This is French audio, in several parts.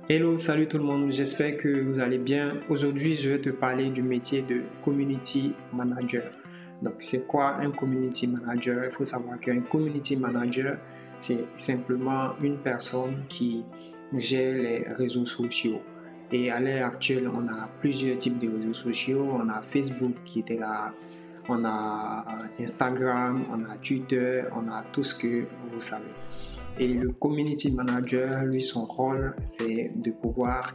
Hello, salut tout le monde, j'espère que vous allez bien. Aujourd'hui, je vais te parler du métier de Community Manager. Donc, c'est quoi un Community Manager? Il faut savoir qu'un Community Manager, c'est simplement une personne qui gère les réseaux sociaux. Et à l'heure actuelle, on a plusieurs types de réseaux sociaux. On a Facebook qui était là, on a Instagram, on a Twitter, on a tout ce que vous savez. Et le community manager, lui, son rôle, c'est de pouvoir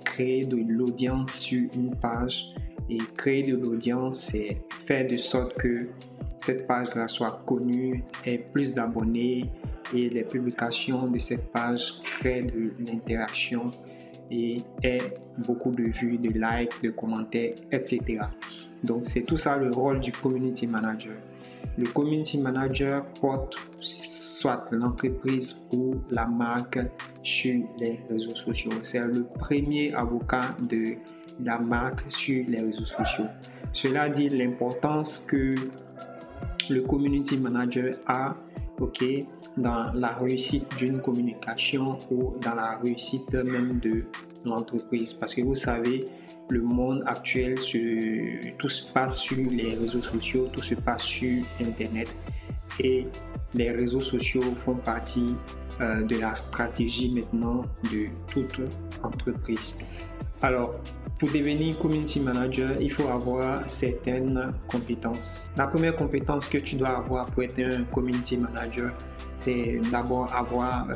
créer de l'audience sur une page. Et créer de l'audience, c'est faire de sorte que cette page-là soit connue, ait plus d'abonnés et les publications de cette page créent de l'interaction et ait beaucoup de vues, de likes, de commentaires, etc. Donc, c'est tout ça le rôle du community manager. Le community manager porte soit l'entreprise ou la marque sur les réseaux sociaux. C'est le premier avocat de la marque sur les réseaux sociaux. Cela dit l'importance que le community manager a dans la réussite d'une communication ou dans la réussite même de l'entreprise. Parce que vous savez, le monde actuel, tout se passe sur les réseaux sociaux, tout se passe sur Internet. Et les réseaux sociaux font partie de la stratégie maintenant de toute entreprise. Alors, pour devenir community manager, il faut avoir certaines compétences. La première compétence que tu dois avoir pour être un community manager, c'est d'abord avoir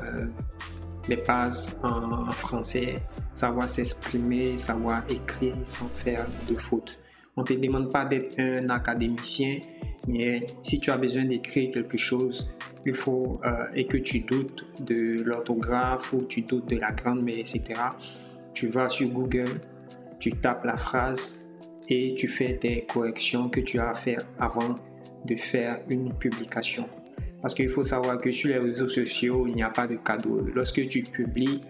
les bases en français, savoir s'exprimer, savoir écrire sans faire de fautes. On ne te demande pas d'être un académicien, mais si tu as besoin d'écrire quelque chose, il faut et que tu doutes de l'orthographe ou tu doutes de la grammaire, etc. Tu vas sur Google, tu tapes la phrase et tu fais tes corrections que tu as à faire avant de faire une publication. Parce qu'il faut savoir que sur les réseaux sociaux, il n'y a pas de cadeau. Lorsque tu publies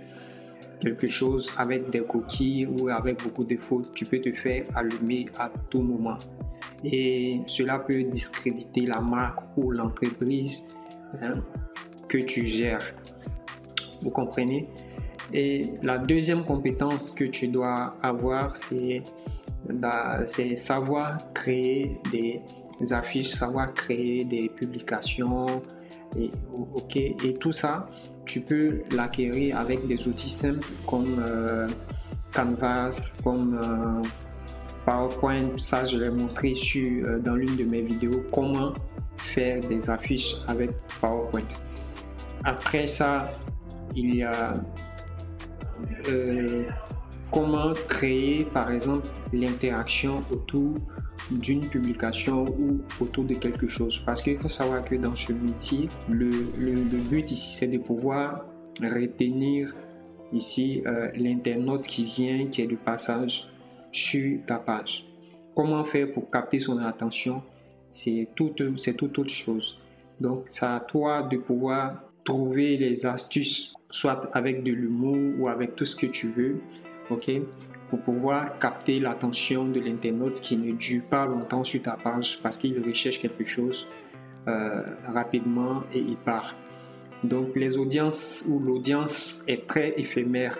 quelque chose avec des coquilles ou avec beaucoup de fautes, tu peux te faire allumer à tout moment. Et cela peut discréditer la marque ou l'entreprise que tu gères. Vous comprenez? Et la deuxième compétence que tu dois avoir, c'est savoir créer des affiches, savoir créer des publications. Et tout ça, tu peux l'acquérir avec des outils simples comme Canvas, comme PowerPoint. Ça, je l'ai montré dans l'une de mes vidéos, comment faire des affiches avec PowerPoint. Après ça, il y a comment créer, par exemple, l'interaction autour d'une publication ou autour de quelque chose. Parce qu'il faut savoir que dans ce métier, le but ici, c'est de pouvoir retenir ici l'internaute qui vient, qui est de passage sur ta page. Comment faire pour capter son attention? C'est toute autre chose. Donc, c'est à toi de pouvoir trouver les astuces, soit avec de l'humour ou avec tout ce que tu veux, pour pouvoir capter l'attention de l'internaute qui ne dure pas longtemps sur ta page parce qu'il recherche quelque chose rapidement et il part. Donc, les audiences ou l'audience est très éphémère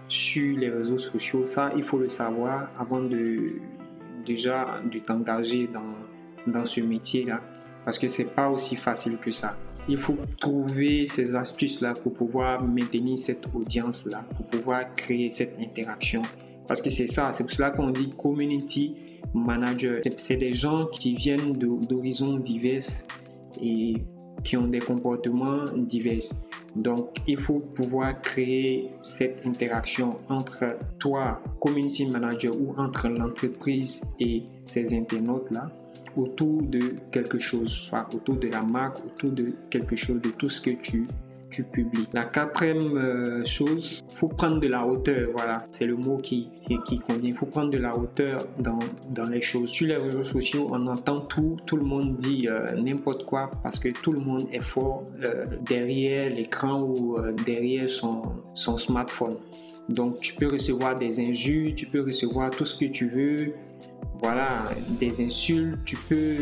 sur les réseaux sociaux. Ça, il faut le savoir avant de t'engager dans ce métier-là, parce que c'est pas aussi facile que ça. Il faut trouver ces astuces-là pour pouvoir maintenir cette audience-là, pour pouvoir créer cette interaction. Parce que c'est ça, c'est pour cela qu'on dit community manager. C'est des gens qui viennent d'horizons divers et qui ont des comportements divers. Donc, il faut pouvoir créer cette interaction entre toi, community manager, ou entre l'entreprise et ses internautes-là, autour de quelque chose, soit autour de la marque, autour de quelque chose, de tout ce que tu publies. La quatrième chose, il faut prendre de la hauteur. Voilà, c'est le mot qui convient. Il faut prendre de la hauteur dans les choses. Sur les réseaux sociaux, on entend tout le monde dit n'importe quoi parce que tout le monde est fort derrière l'écran ou derrière son smartphone. Donc, tu peux recevoir des injures, tu peux recevoir tout ce que tu veux. Voilà, des insultes, tu peux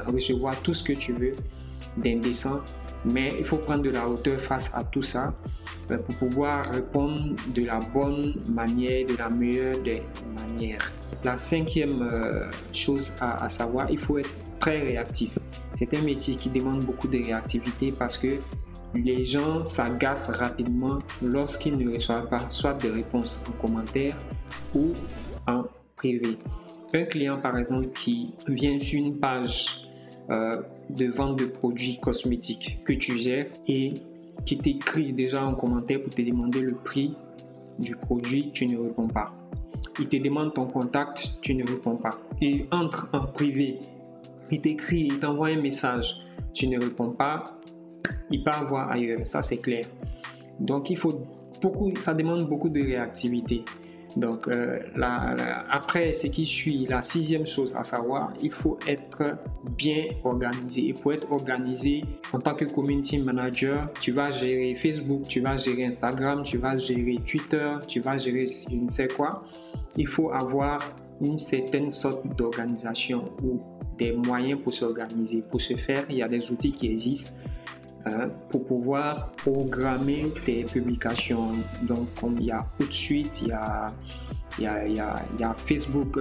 recevoir tout ce que tu veux. d'indécent, mais il faut prendre de la hauteur face à tout ça pour pouvoir répondre de la bonne manière, de la meilleure des manières. La cinquième chose à savoir, il faut être très réactif. C'est un métier qui demande beaucoup de réactivité parce que les gens s'agacent rapidement lorsqu'ils ne reçoivent pas soit des réponses en commentaire ou en privé. Un client par exemple qui vient sur une page de vente de produits cosmétiques que tu gères et qui t'écrit déjà en commentaire pour te demander le prix du produit, tu ne réponds pas. Il te demande ton contact, tu ne réponds pas. Il entre en privé, il t'écrit, il t'envoie un message, tu ne réponds pas, il part voir ailleurs, ça c'est clair. Donc ça demande beaucoup de réactivité. Donc après ce qui suit, la sixième chose à savoir, il faut être bien organisé. Et pour être organisé en tant que community manager, tu vas gérer Facebook, tu vas gérer Instagram, tu vas gérer Twitter, tu vas gérer je ne sais quoi. Il faut avoir une certaine sorte d'organisation ou des moyens pour s'organiser. Pour ce faire, il y a des outils qui existent pour pouvoir programmer tes publications. Donc, il y a Hootsuite, il y a Facebook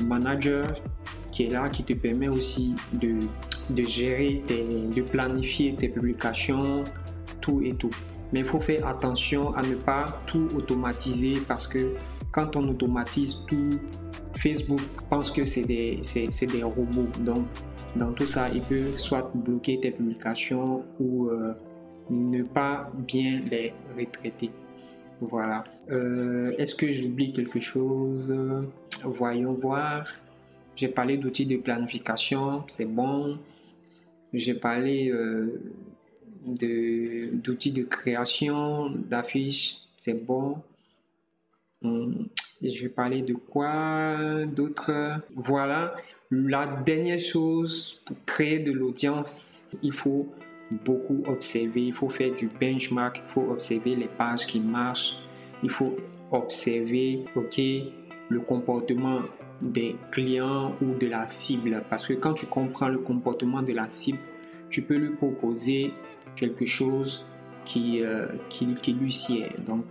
Manager qui est là, qui te permet aussi de gérer, de planifier tes publications, tout et tout. Mais il faut faire attention à ne pas tout automatiser parce que quand on automatise tout, Facebook pense que c'est des robots. Donc, dans tout ça, il peut soit bloquer tes publications ou ne pas bien les retraiter. Voilà. Est-ce que j'oublie quelque chose? Voyons voir. J'ai parlé d'outils de planification, c'est bon. J'ai parlé d'outils de création, d'affiches, c'est bon. Je vais parler de quoi d'autre? Voilà. La dernière chose, pour créer de l'audience, il faut beaucoup observer, il faut faire du benchmark, il faut observer les pages qui marchent, il faut observer le comportement des clients ou de la cible. Parce que quand tu comprends le comportement de la cible, tu peux lui proposer quelque chose qui lui sied. Donc,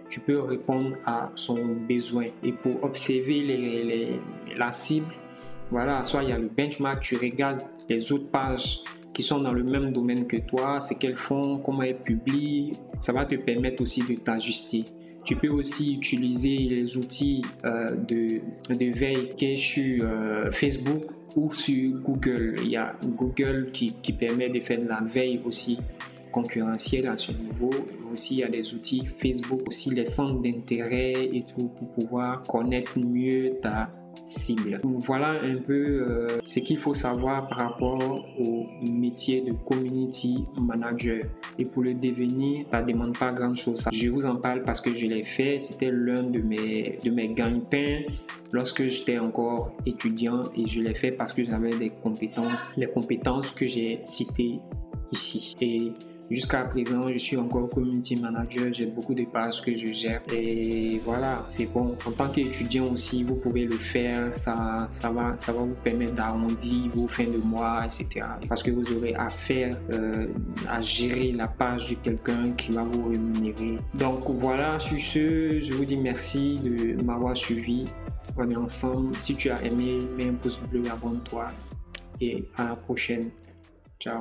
tu peux répondre à son besoin. Et pour observer la cible, voilà, soit il y a le benchmark, tu regardes les autres pages qui sont dans le même domaine que toi, ce qu'elles font, comment elles publient, ça va te permettre aussi de t'ajuster. Tu peux aussi utiliser les outils de veille qui est sur Facebook ou sur Google. Il y a Google qui permet de faire de la veille aussi concurrentielle à ce niveau. Aussi, il y a des outils Facebook, aussi les centres d'intérêt et tout pour pouvoir connaître mieux ta cible. Voilà un peu ce qu'il faut savoir par rapport au métier de community manager. Et pour le devenir, ça ne demande pas grand chose. Je vous en parle parce que je l'ai fait. C'était l'un de mes gagne-pains lorsque j'étais encore étudiant et je l'ai fait parce que j'avais les compétences que j'ai citées ici. Et jusqu'à présent, je suis encore community manager, j'ai beaucoup de pages que je gère et voilà, c'est bon. En tant qu'étudiant aussi, vous pouvez le faire, ça va vous permettre d'arrondir vos fins de mois, etc. Parce que vous aurez affaire à gérer la page de quelqu'un qui va vous rémunérer. Donc voilà, sur ce, je vous dis merci de m'avoir suivi. On est ensemble. Si tu as aimé, mets un pouce bleu, abonne-toi et à la prochaine. Ciao.